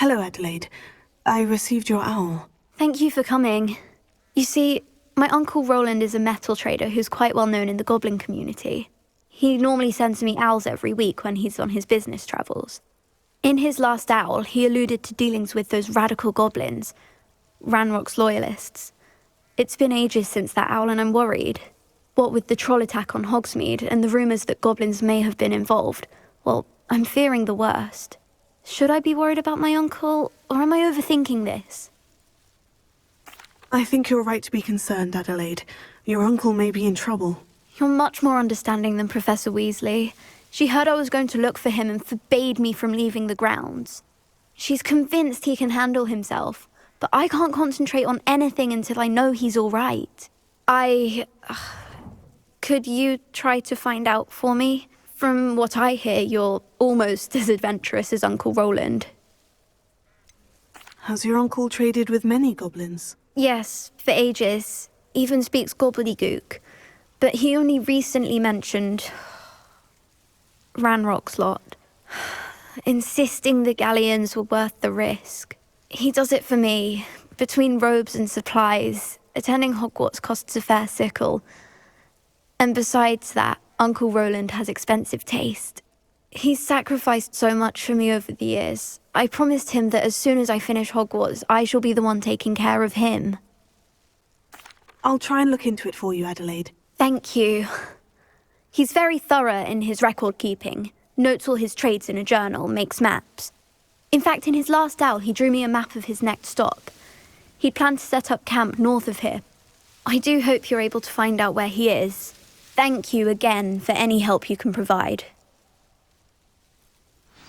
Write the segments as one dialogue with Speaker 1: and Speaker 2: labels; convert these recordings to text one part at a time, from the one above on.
Speaker 1: Hello, Adelaide. I received your owl.
Speaker 2: Thank you for coming. You see, my uncle Rowland is a metal trader who's quite well known in the goblin community. He normally sends me owls every week when he's on his business travels. In his last owl, he alluded to dealings with those radical goblins, Ranrock's loyalists. It's been ages since that owl and I'm worried. What with the troll attack on Hogsmeade and the rumours that goblins may have been involved, well, I'm fearing the worst. Should I be worried about my uncle, or am I overthinking this?
Speaker 1: I think you're right to be concerned, Adelaide. Your uncle may be in trouble.
Speaker 2: You're much more understanding than Professor Weasley. She heard I was going to look for him and forbade me from leaving the grounds. She's convinced he can handle himself, but I can't concentrate on anything until I know he's all right. Could you try to find out for me? From what I hear, you're almost as adventurous as Uncle Rowland.
Speaker 1: Has your uncle traded with many goblins?
Speaker 2: Yes, for ages. Even speaks gobbledygook. But he only recently mentioned Ranrock's lot, insisting the galleons were worth the risk. He does it for me. Between robes and supplies, attending Hogwarts costs a fair sickle. And besides that, Uncle Rowland has expensive taste. He's sacrificed so much for me over the years. I promised him that as soon as I finish Hogwarts, I shall be the one taking care of him.
Speaker 1: I'll try and look into it for you, Adelaide.
Speaker 2: Thank you. He's very thorough in his record keeping, notes all his trades in a journal, makes maps. In fact, in his last owl, he drew me a map of his next stop. He'd planned to set up camp north of here. I do hope you're able to find out where he is. Thank you again for any help you can provide.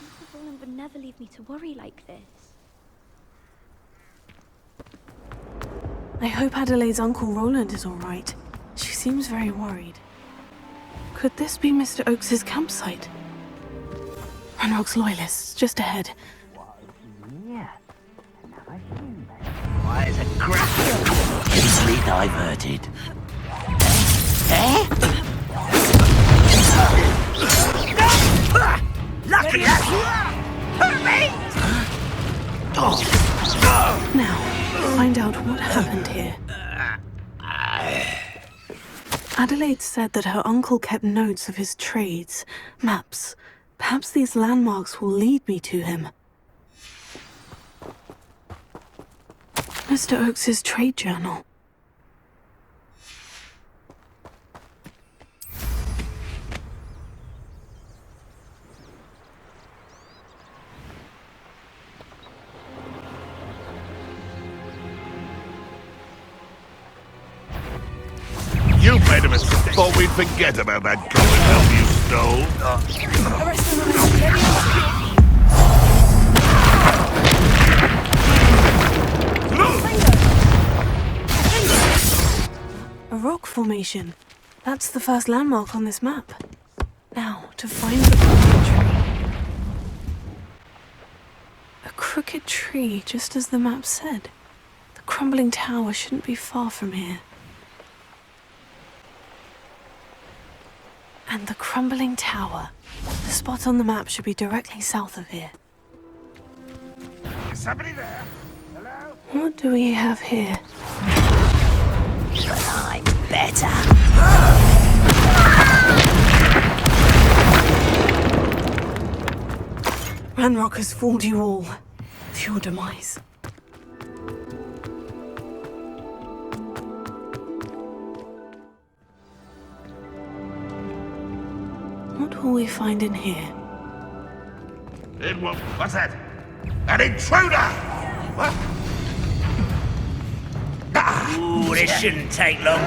Speaker 2: Uncle Rowland would never leave me to worry like this.
Speaker 1: I hope Adelaide's Uncle Rowland is all right. She seems very worried. Could this be Mr. Oakes's campsite? Ranrock's loyalists, just ahead.
Speaker 3: Why is it crap? Easily diverted. Lucky that! Hurt me!
Speaker 1: Now, find out what happened here. Adelaide said that her uncle kept notes of his trades, maps. Perhaps these landmarks will lead me to him. Mr. Oakes's trade journal.
Speaker 4: You made a mistake. Thought we'd forget about that goblin help you stole.
Speaker 1: A rock formation. That's the first landmark on this map. Now, to find the crooked tree. A crooked tree, just as the map said. The crumbling tower shouldn't be far from here. And the crumbling tower. The spot on the map should be directly south of here.
Speaker 4: Is somebody there? Hello?
Speaker 1: What do we have here?
Speaker 3: But I'm better.
Speaker 1: Ranrock has fooled you all. To your demise. What will we find in here?
Speaker 4: It will. What's that? An intruder! What?
Speaker 3: Ooh, this shouldn't take long.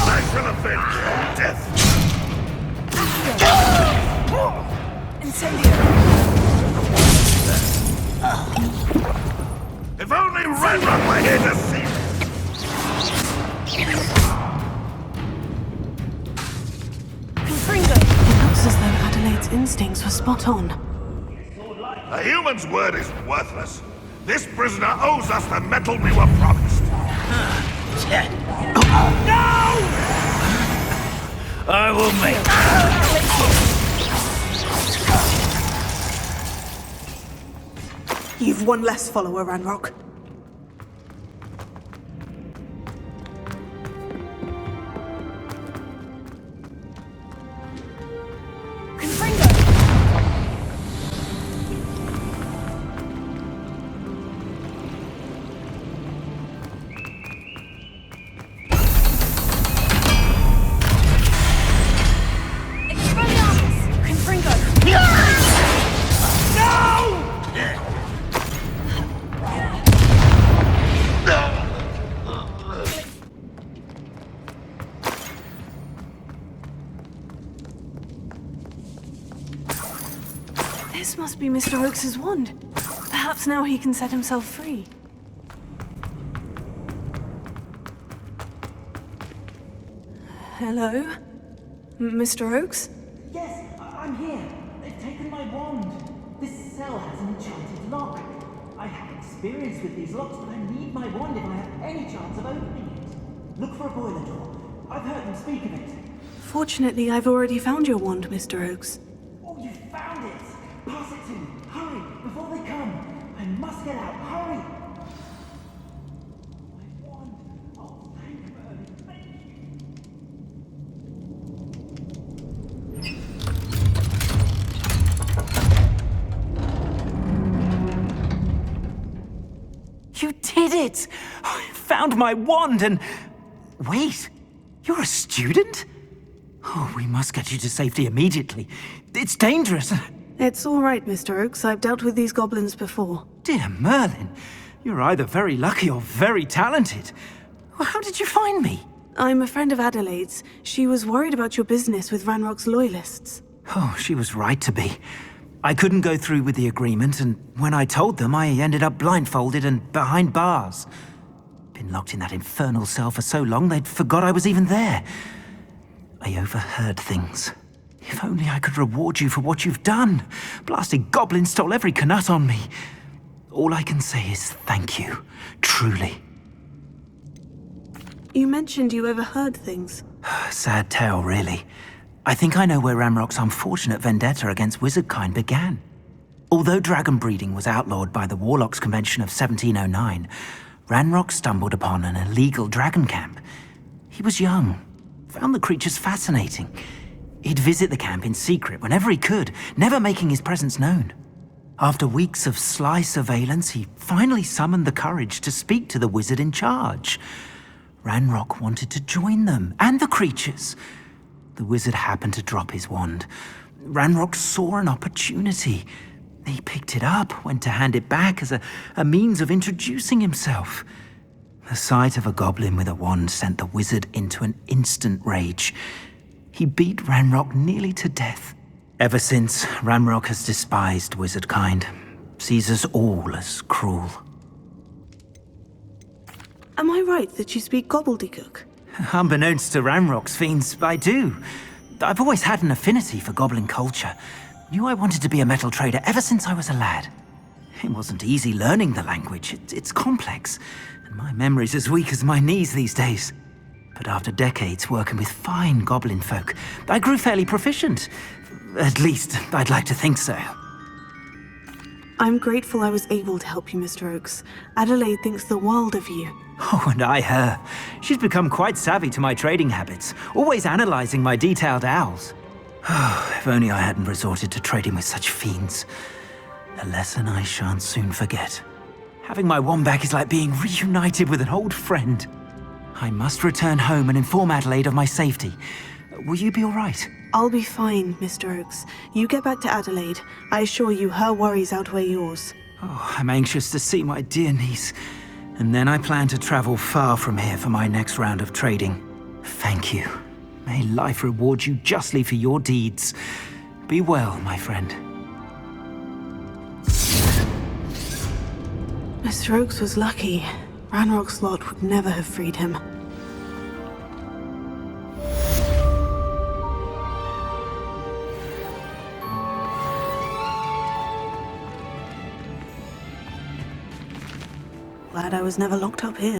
Speaker 4: I shall avenge your death. If only Ranrock were here to see me.
Speaker 1: It looks as though Adelaide's instincts were spot on.
Speaker 4: A human's word is worthless. This prisoner owes us the metal we were promised.
Speaker 3: No! I will make...
Speaker 1: You've one less follower, Ranrock. This must be Mr. Oakes's wand. Perhaps now he can set himself free. Hello? Mr. Oakes?
Speaker 5: Yes, I'm here. They've taken my wand. This cell has an enchanted lock. I have experience with these locks, but I need my wand if I have any chance of opening it. Look for a boiler door. I've heard them speak of it.
Speaker 1: Fortunately, I've already found your wand, Mr. Oakes.
Speaker 5: Oh, you found it! Pass it to me. Hurry, before they come. I must get out. Hurry! My wand. Oh, thank you, Merlin. Thank you.
Speaker 6: You did it! I found my wand and... Wait, you're a student? Oh, we must get you to safety immediately. It's dangerous.
Speaker 1: It's all right, Mr. Oakes. I've dealt with these goblins before.
Speaker 6: Dear Merlin, you're either very lucky or very talented. Well, how did you find me?
Speaker 1: I'm a friend of Adelaide's. She was worried about your business with Ranrock's loyalists.
Speaker 6: Oh, she was right to be. I couldn't go through with the agreement, and when I told them, I ended up blindfolded and behind bars. Been locked in that infernal cell for so long, they'd forgot I was even there. I overheard things. If only I could reward you for what you've done. Blasted goblin stole every canut on me. All I can say is thank you, truly.
Speaker 1: You mentioned you overheard things.
Speaker 6: Sad tale, really. I think I know where Ranrock's unfortunate vendetta against wizardkind began. Although dragon breeding was outlawed by the Warlocks Convention of 1709, Ranrock stumbled upon an illegal dragon camp. He was young, found the creatures fascinating. He'd visit the camp in secret whenever he could, never making his presence known. After weeks of sly surveillance, he finally summoned the courage to speak to the wizard in charge. Ranrock wanted to join them, and the creatures. The wizard happened to drop his wand. Ranrock saw an opportunity. He picked it up, went to hand it back as a means of introducing himself. The sight of a goblin with a wand sent the wizard into an instant rage. He beat Ranrock nearly to death. Ever since, Ranrock has despised wizardkind, sees us all as cruel.
Speaker 1: Am I right that you speak gobbledygook?
Speaker 6: Unbeknownst to Ranrock's fiends, I do. I've always had an affinity for goblin culture. Knew I wanted to be a metal trader ever since I was a lad. It wasn't easy learning the language. It's complex, and my memory's as weak as my knees these days. But after decades working with fine goblin folk, I grew fairly proficient. At least, I'd like to think so.
Speaker 1: I'm grateful I was able to help you, Mr. Oakes. Adelaide thinks the world of you.
Speaker 6: Oh, and I her. She's become quite savvy to my trading habits, always analyzing my detailed owls. Oh, if only I hadn't resorted to trading with such fiends. A lesson I shan't soon forget. Having my wand back is like being reunited with an old friend. I must return home and inform Adelaide of my safety. Will you be all right?
Speaker 1: I'll be fine, Mr. Oakes. You get back to Adelaide. I assure you her worries outweigh yours.
Speaker 6: Oh, I'm anxious to see my dear niece. And then I plan to travel far from here for my next round of trading. Thank you. May life reward you justly for your deeds. Be well, my friend.
Speaker 1: Mr. Oakes was lucky. Ranrock's lot would never have freed him. Glad I was never locked up here.